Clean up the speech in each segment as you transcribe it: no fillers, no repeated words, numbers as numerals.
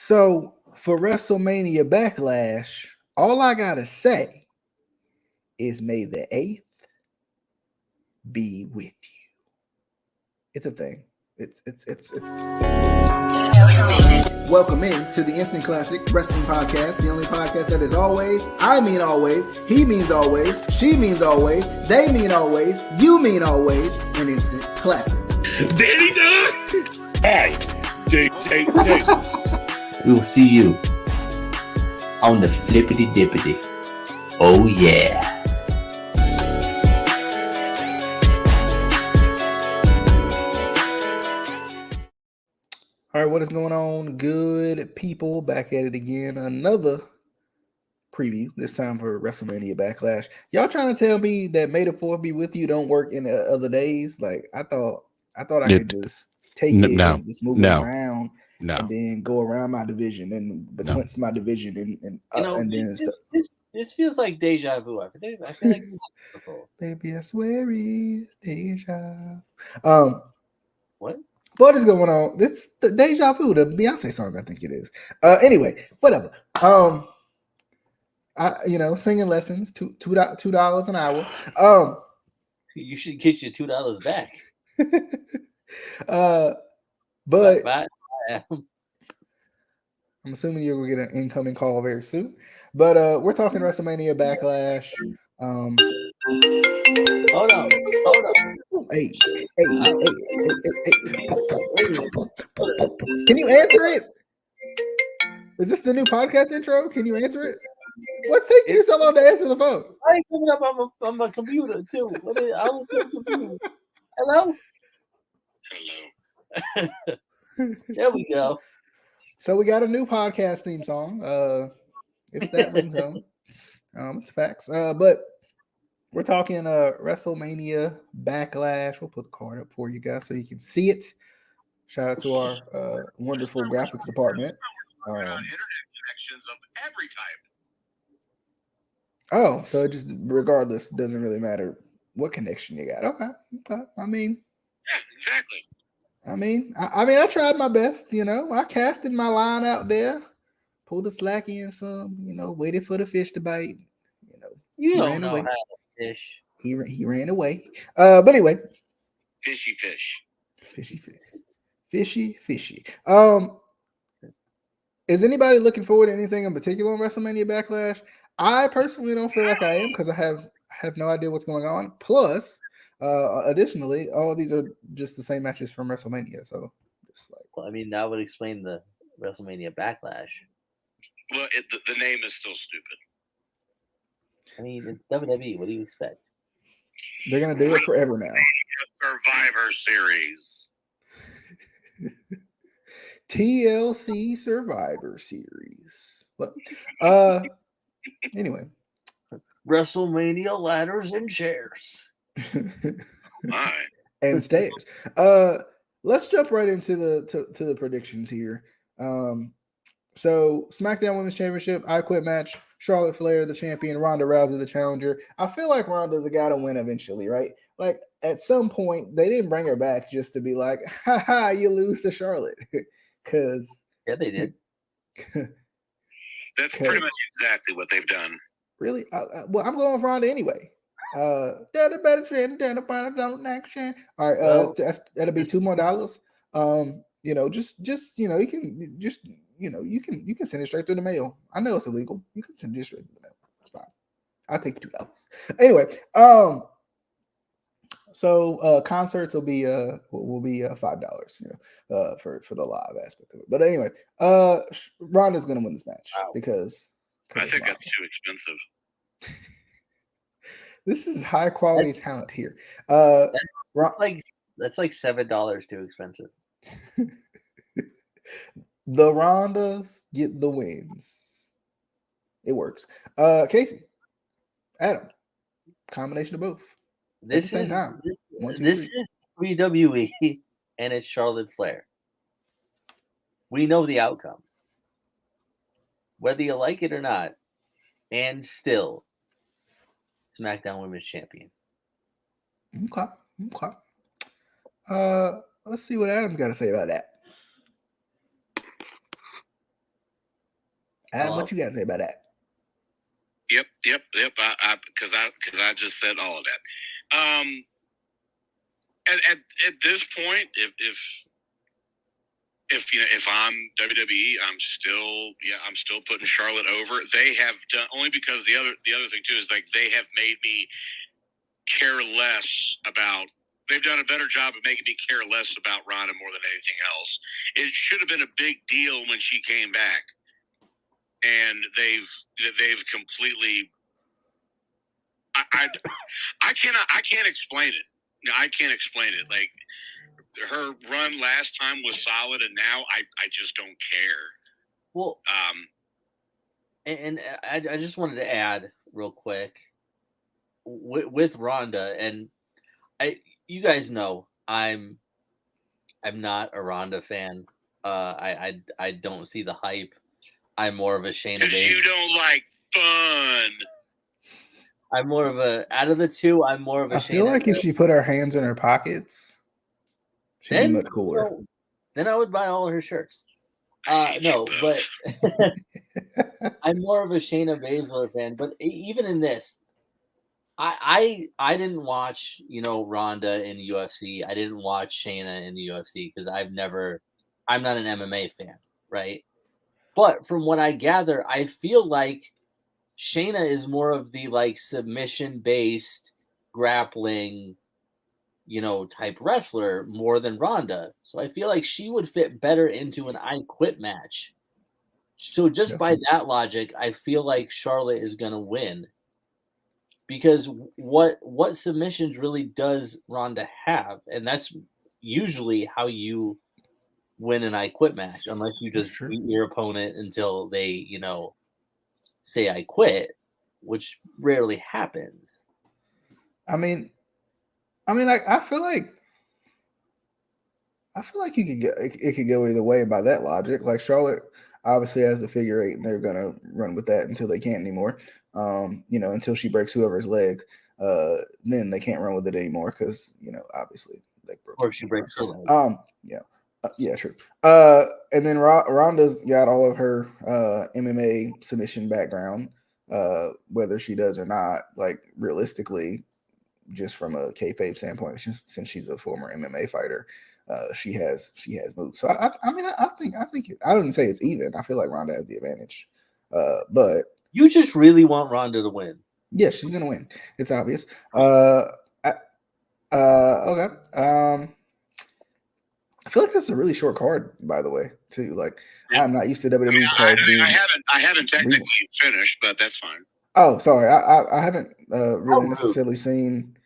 So for WrestleMania Backlash, all I gotta say is may the 8th be with you. It's a thing. It's Welcome in to the Instant Classic Wrestling Podcast, the only podcast that is always, I mean always, he means always, she means always, they mean always, you mean always, an instant classic. Danny Dunn! Hi, Jay. We will see you on the flippity dippity. Oh yeah. All right, what is going on, good people? Back at it again. Another preview, this time for WrestleMania Backlash. Y'all trying to tell me that May the 4th be with you don't work in other days? Like, I thought I could just take it and just move it around and then go around my division and between my division and then this feels like deja vu. I feel like baby, I swear it's deja. What? What is going on? It's the Deja Vu, the Beyonce song, I think it is. Anyway, whatever. Singing lessons, $2 an hour. You should get your $2 back. But I'm assuming you're gonna get an incoming call very soon. But we're talking WrestleMania Backlash. Hold on. Hey. Can you answer it? Is this the new podcast intro? Can you answer it? What's taking you so long to answer the phone? I ain't coming up on my computer too. I was on the computer. Hello. There we go. So we got a new podcast theme song. It's that ringtone. It's facts. But we're talking WrestleMania Backlash. We'll put the card up for you guys so you can see it. Shout out to our wonderful graphics department. Internet connections of every type. Oh, so it just regardless doesn't really matter what connection you got. Okay. I mean, yeah, exactly. I mean, I tried my best. I casted my line out there, pulled the slack in some. Waited for the fish to bite. You don't know how to fish. He ran away. But anyway, fishy fish. Is anybody looking forward to anything in particular on WrestleMania Backlash? I personally don't feel like I am because I have no idea what's going on. Plus, additionally, all of these are just the same matches from WrestleMania. So, that would explain the WrestleMania Backlash. Well, the name is still stupid. It's WWE. What do you expect? They're gonna do it forever now. Survivor Series. TLC Survivor Series. But anyway, WrestleMania ladders and chairs. And stairs. Let's jump right into the predictions here. So SmackDown Women's Championship, I Quit match. Charlotte Flair, the champion. Ronda Rousey, the challenger. I feel like Ronda's got to win eventually, right? Like at some point, they didn't bring her back just to be like, "Ha, you lose to Charlotte," because yeah, they did. That's pretty much exactly what they've done. Really? Well, I'm going with Ronda anyway. They're the better trend. They're the better don't action. All right, that'll be $2 more. You can send it straight through the mail. I know it's illegal. You can send it straight through the mail. It's fine. I'll take the $2. Anyway, so concerts will be $5, for the live aspect of it. But anyway, Ronda's gonna win this match because I think that's too expensive. This is high quality talent here. That's like $7 too expensive. The Rondas get the wins. It works. Casey, Adam, combination of both. This is WWE and it's Charlotte Flair. We know the outcome, whether you like it or not, and still SmackDown Women's Champion. Okay. Let's see what Adam's got to say about that. Adam, Hello? what you got to say about that? Yep. Because I just said all of that. At this point, if I'm WWE, I'm still putting Charlotte over. They have done, only because the other thing too is like they have made me care less about. They've done a better job of making me care less about Ronda more than anything else. It should have been a big deal when she came back, and they've completely. I can't explain it. I can't explain it. Like, her run last time was solid, and now I just don't care. Well, and I just wanted to add real quick with Ronda, and you guys know I'm not a Ronda fan. I don't see the hype. I'm more of a Shayna Because Baszler. you don't like fun. I'm more of out of the two, I'm more of a I feel like if she put her hands in her pockets, she'd be much cooler. Then I would buy all her shirts. No, but I'm more of a Shayna Baszler fan. But even in this, I didn't watch Ronda in UFC. I didn't watch Shayna in the UFC because I'm not an MMA fan, right? But from what I gather, I feel like Shayna is more of the like submission based grappling, type wrestler more than Ronda. So I feel like she would fit better into an I Quit match. So just by that logic, I feel like Charlotte is going to win. Because what submissions really does Ronda have? And that's usually how you win an I Quit match, unless you just beat your opponent until they, say I quit, which rarely happens. I feel like it could go either way by that logic. Like, Charlotte obviously has the figure 8, and they're gonna run with that until they can't anymore. Until she breaks whoever's leg, then they can't run with it anymore because obviously leg broke. Or she breaks her leg. Yeah, true. And then Ronda's got all of her MMA submission background, whether she does or not. Like, realistically, just from a kayfabe standpoint, since she's a former MMA fighter, she has moves. So I think I wouldn't say it's even. I feel like Ronda has the advantage, but you just really want Ronda to win. Yeah, she's gonna win. It's obvious. Okay. I feel like that's a really short card, by the way, too. Like, I'm not used to WWE's cards being. I haven't technically finished, but that's fine. Oh, sorry. I haven't really necessarily seen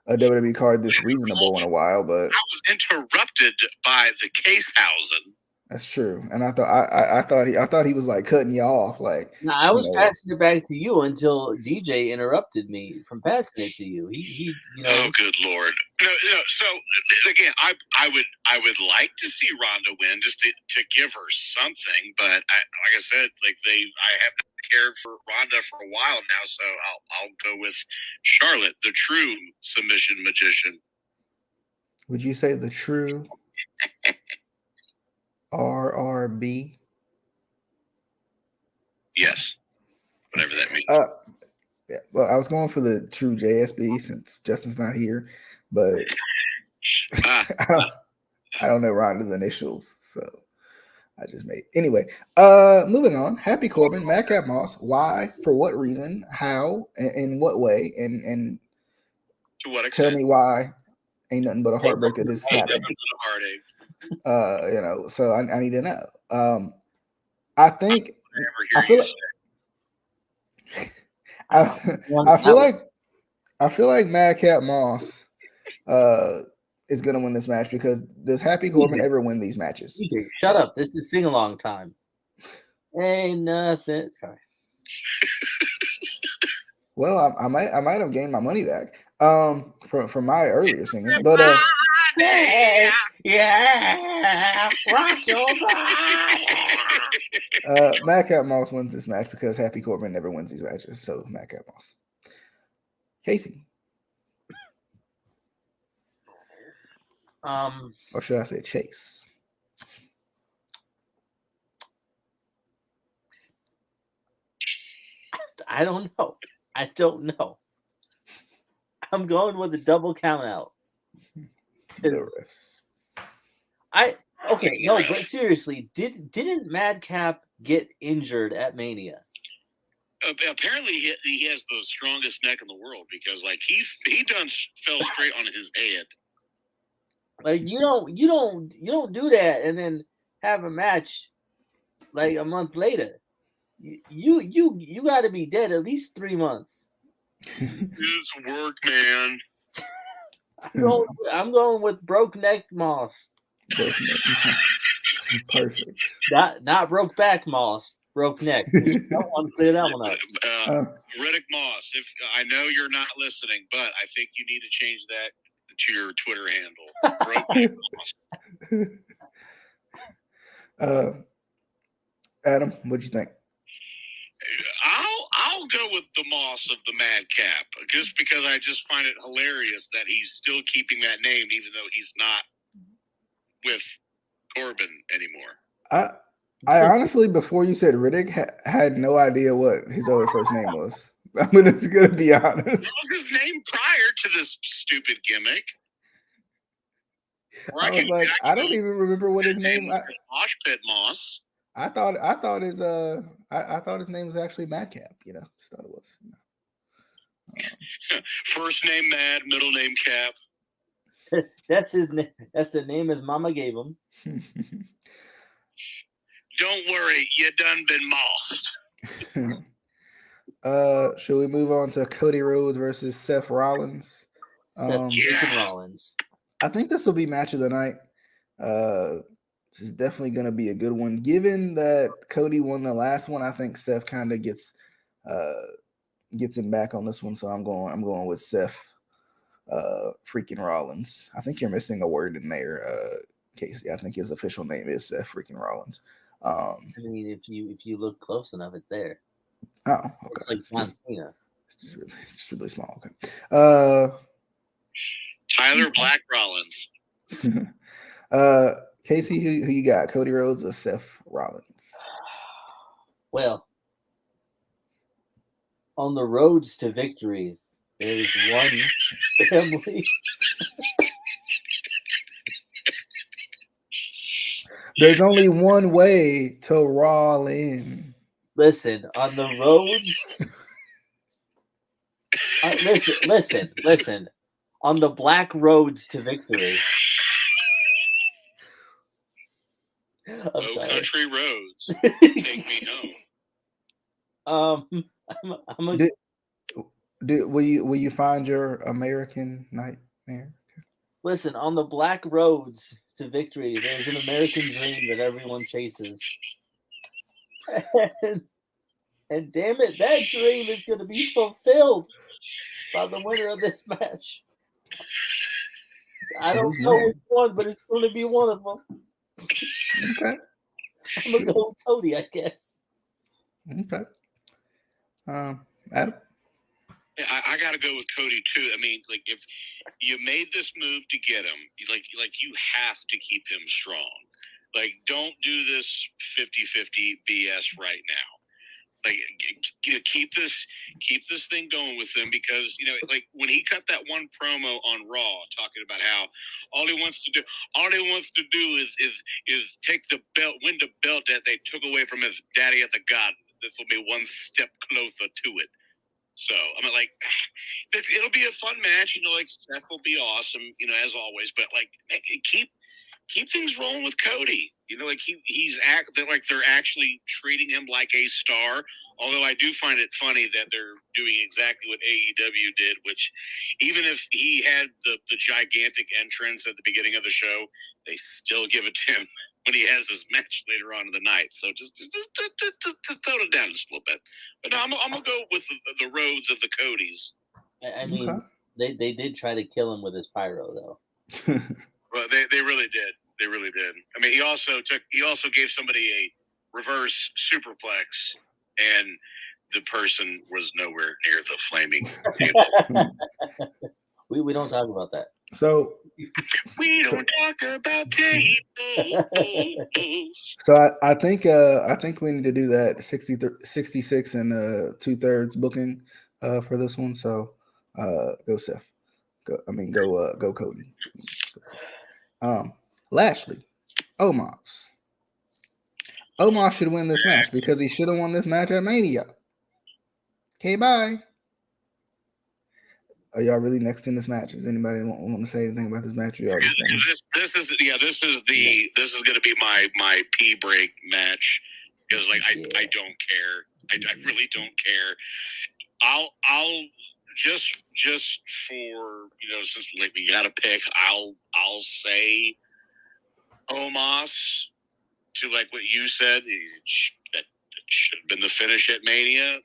a WWE card this reasonable in a while, but I was interrupted by the Casehausen. That's true. And I thought he was like cutting you off. Like, no, I was passing it back to you until DJ interrupted me from passing it to you. He Oh, good Lord. No, so again, I would like to see Ronda win just to give her something, but like I said, I haven't cared for Ronda for a while now, so I'll go with Charlotte, the true submission magician. Would you say the true RRB? Yes, whatever that means. Yeah, well, I was going for the true JSB since Justin's not here, but I don't know Ronda's initials, so I just made anyway. Moving on. Happy Corbin, Madcap Moss. Why? For what reason? How? In what way? And to what extent? Tell me why. Ain't nothing but a heartbreak that this happened. Heartache. So I need to know. I think I feel like. I feel like Madcap Moss is gonna win this match because does Happy Corbin ever win these matches? Shut up! This is sing along time. Ain't nothing. Sorry. Well, I might have gained my money back from my earlier singing, but yeah, rock your body. Madcap Moss wins this match because Happy Corbin never wins these matches. So Madcap Moss. Casey. Or should I say Chase? I don't know. I don't know. I'm going with a double count out. The refs. But seriously, didn't Madcap get injured at Mania? Apparently, he has the strongest neck in the world because, like, he done fell straight on his head. Like you don't do that and then have a match like a month later. You got to be dead at least 3 months. It's work, man. I'm going with broke neck Moss. Broke neck. Perfect. Not broke back Moss. Broke neck. I want to clear that one up. Riddick Moss. If I know you're not listening, but I think you need to change that to your Twitter handle. Broke neck Moss. Adam, what'd you think? I'll go with the Moss of the Madcap just because I just find it hilarious that he's still keeping that name even though he's not with Corbin anymore. I honestly, before you said Riddick, had no idea what his other first name was. I'm just gonna be honest. What was his name prior to this stupid gimmick? I was like, I don't even remember what his name. Mosh Pit Moss. I thought his name was actually Madcap. Just thought it was. First name Mad, middle name Cap. That's his name. That's the name his mama gave him. Don't worry, you done been mossed. Should we move on to Cody Rhodes versus Seth Rollins? Rollins. I think this will be match of the night. This is definitely going to be a good one. Given that Cody won the last one, I think Seth kind of gets him back on this one. So I'm going with Seth freaking Rollins. I think you're missing a word in there, Casey. I think his official name is Seth freaking Rollins. I mean, if you look close enough, it's there. Oh, okay. It's like John Cena. It's just really small. Okay. Tyler Black Rollins. Casey, who you got? Cody Rhodes or Seth Rollins? Well, on the roads to victory, there's one family. There's only one way to Rollin. Listen, on the roads. Listen. On the black roads to victory. Country roads. Take me home. Will you find your American nightmare? Listen, on the black roads to victory, there's an American dream that everyone chases. And damn it, that dream is going to be fulfilled by the winner of this match. I don't know which one, but it's going to be one of them. Okay. I'm going to go with Cody, I guess. Okay. Adam? Yeah, I got to go with Cody too. I mean, like if you made this move to get him, like you have to keep him strong. Like, don't do this 50-50 BS right now. Like, keep this thing going with him because like when he cut that one promo on Raw talking about how all he wants to do is take the belt, win the belt that they took away from his daddy at the Garden. This will be one step closer to it. So I mean, like, it'll be a fun match. Like Seth will be awesome, as always. But like, keep things rolling with Cody. Like they're actually treating him like a star. Although I do find it funny that they're doing exactly what AEW did, which even if he had the gigantic entrance at the beginning of the show, they still give it to him when he has his match later on in the night. So just tone it down just a little bit. But no, I'm gonna go with the roads of the Codys. I mean, they did try to kill him with his pyro, though. Well, they really did. They really did. I mean, he also gave somebody a reverse superplex, and the person was nowhere near the flaming table. We don't talk about that. So We don't talk about tables. So I think we need to do that 66 and 2/3 booking for this one. So go Seth. Go Cody. Lashley. Omos. Omos should win this match because he should have won this match at Mania. Okay, bye. Are y'all really next in this match? Does anybody want to say anything about this match? This is going to be my pee break match because I don't care. I really don't care. I'll just for since we got to pick, I'll say Omos to what you said that should have been the finish at Mania.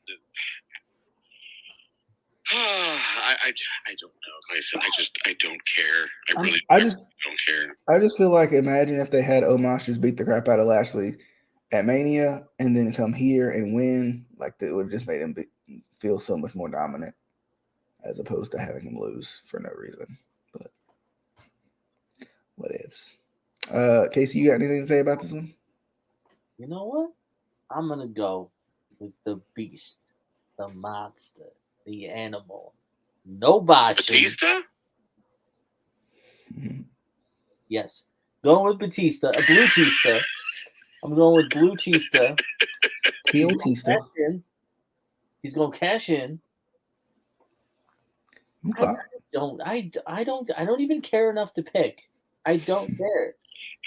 I don't know. Like I said, I don't care. I really don't care. I just feel like imagine if they had Omos just beat the crap out of Lashley at Mania and then come here and win. Like that would have just made him feel so much more dominant as opposed to having him lose for no reason. But what ifs? Casey, you got anything to say about this one? You know what? I'm gonna go with the beast, the monster, the animal. No botching. Batista? Mm-hmm. Yes. Going with Batista. A Blue Tista. I'm going with Blue Tista. He's going to cash in. Okay. I don't even care enough to pick. I don't care.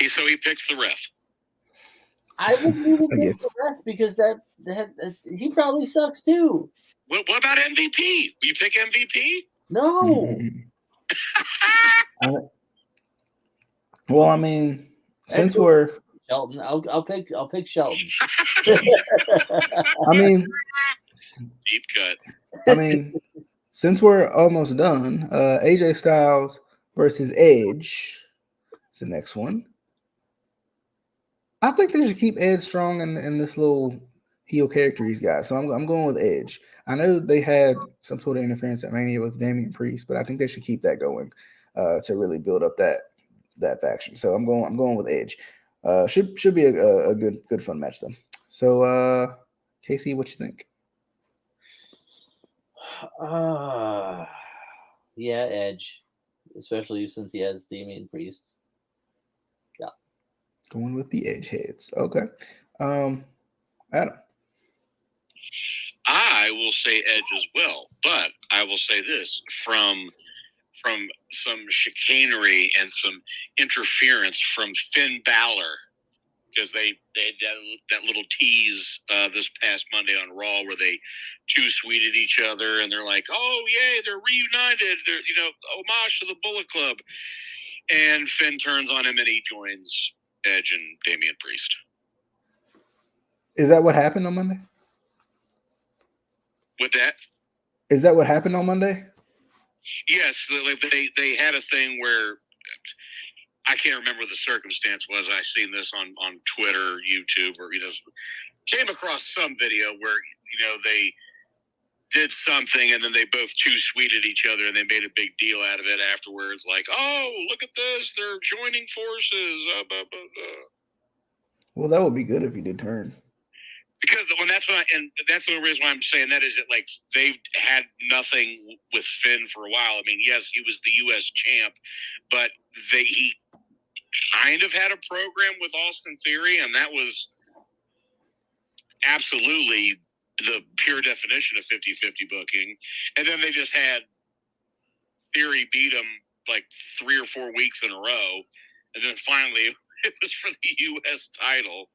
So he picks the ref. I wouldn't even pick the ref because that he probably sucks too. What about MVP? Will you pick MVP? No. Well, I mean, since we're Shelton, I'll pick Shelton. I mean, deep cut. I mean, since we're almost done, AJ Styles versus Edge is the next one. I think they should keep Edge strong in this little heel character he's got. So I'm going with Edge. I know they had some sort of interference at Mania with Damian Priest, but I think they should keep that going to really build up that faction. So I'm going with Edge. Should be a good fun match though. So Casey, what you think? Yeah, Edge, especially since he has Damian Priest. Yeah, going with the Edge heads. Okay, Adam. I will say Edge as well, but I will say this from some chicanery and some interference from Finn Balor, because they had that little tease this past Monday on Raw where they two-sweeted each other and they're like, oh, yay, they're reunited. They're, homage to the Bullet Club. And Finn turns on him and he joins Edge and Damian Priest. Is that what happened on Monday? With that? Is that what happened on Monday? Yes, they had a thing where I can't remember what the circumstance was. I seen this on Twitter, YouTube, or came across some video where they did something and then they both two-sweeted each other and they made a big deal out of it afterwards. Like, oh, look at this, they're joining forces. Well, that would be good if he did turn. Because that's the only reason why I'm saying that is that they've had nothing with Finn for a while. I mean, yes, he was the U.S. champ, but he kind of had a program with Austin Theory, and that was absolutely the pure definition of 50-50 booking. And then they just had Theory beat him 3 or 4 weeks in a row, and then finally it was for the U.S. title.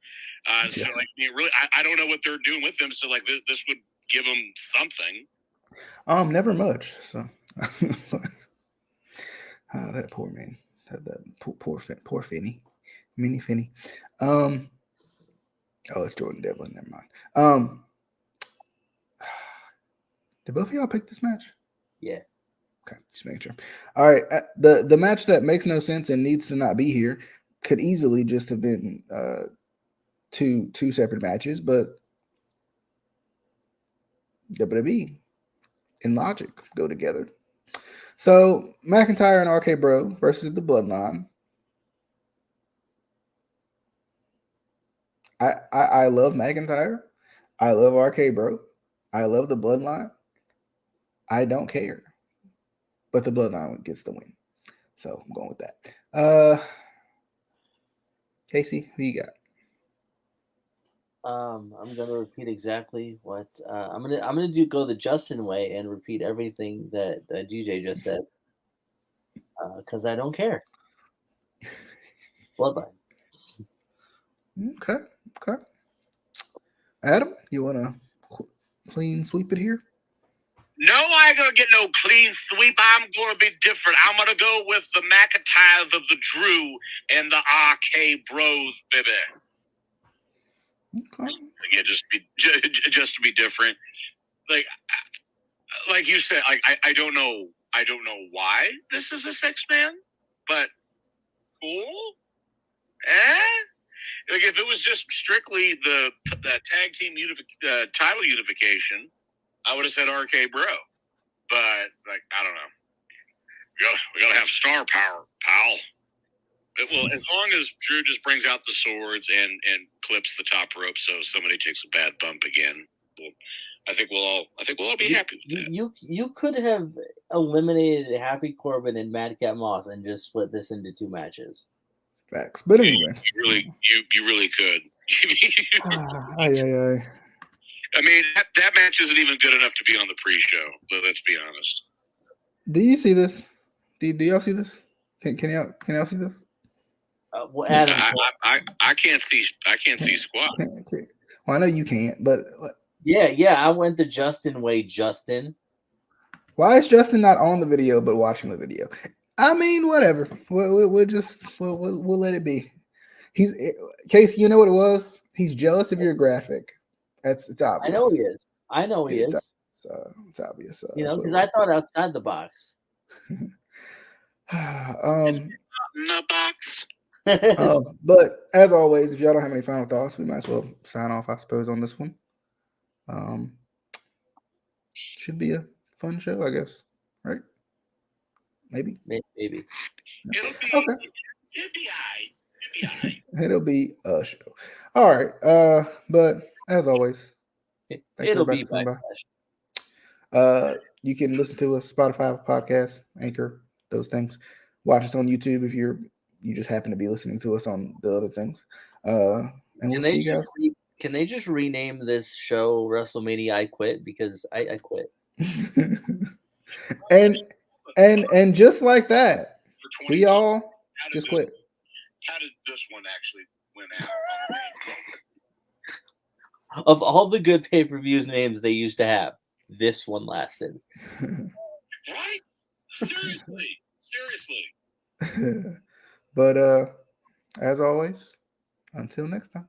So really, I don't know what they're doing with them. So this would give them something. Never much. So that poor man, that poor Finney, mini Finney. Oh, it's Jordan Devlin. Never mind. Did both of y'all pick this match? Yeah. Okay, just making sure. All right, the match that makes no sense and needs to not be here could easily just have been two separate matches, but WWE and logic go together. So McIntyre and RK Bro versus the Bloodline. I love McIntyre. I love RK Bro. I love the Bloodline. I don't care. But the Bloodline gets the win. So I'm going with that. Casey, who you got? I'm gonna repeat exactly what I'm gonna go the Justin way and repeat everything that DJ just said because I don't care. Bloodline. Okay. Adam, you want to clean sweep it here? No, I ain't gonna get no clean sweep. I'm gonna be different. I'm gonna go with the McIntyres of the Drew and the RK Bros, baby. Okay. Yeah, just to be different. Like you said, I don't know why this is a 6-man, but cool. Like if it was just strictly the tag team title unification, I would have said RK Bro. But like I don't know, we gotta have star power, pal. Well, as long as Drew just brings out the swords and clips the top rope, so somebody takes a bad bump again, I think we'll all be happy with that. You could have eliminated Happy Corbin and Madcap Moss and just split this into 2 matches. Facts. But anyway, you really could. Aye. I mean, that match isn't even good enough to be on the pre-show. But let's be honest. Do you see this? Do y'all see this? Can y'all see this? Well, Adam, I can't see. I can't see squat. Well, I know you can't, but yeah. I went the Justin way, Justin. Why is Justin not on the video but watching the video? I mean, whatever. We'll let it be. Casey. You know what it was? He's jealous of your graphic. It's obvious. I know he is. It's obvious. Because I thought outside the box. In the box. But as always, if y'all don't have any final thoughts, we might as well sign off, I suppose, on this one. Should be a fun show, I guess. Right? Maybe. Maybe. It'll be okay. It'll be a show. All right. But as always, it'll be Backlash. You can listen to us Spotify podcast, Anchor, those things. Watch us on YouTube if you just happen to be listening to us on the other things. And we'll see you guys. Can they just rename this show WrestleMania I Quit? Because I quit. and just like that, we all just quit. How did this one actually win out? Of all the good pay-per-views names they used to have, this one lasted. Right? Seriously. But as always, until next time.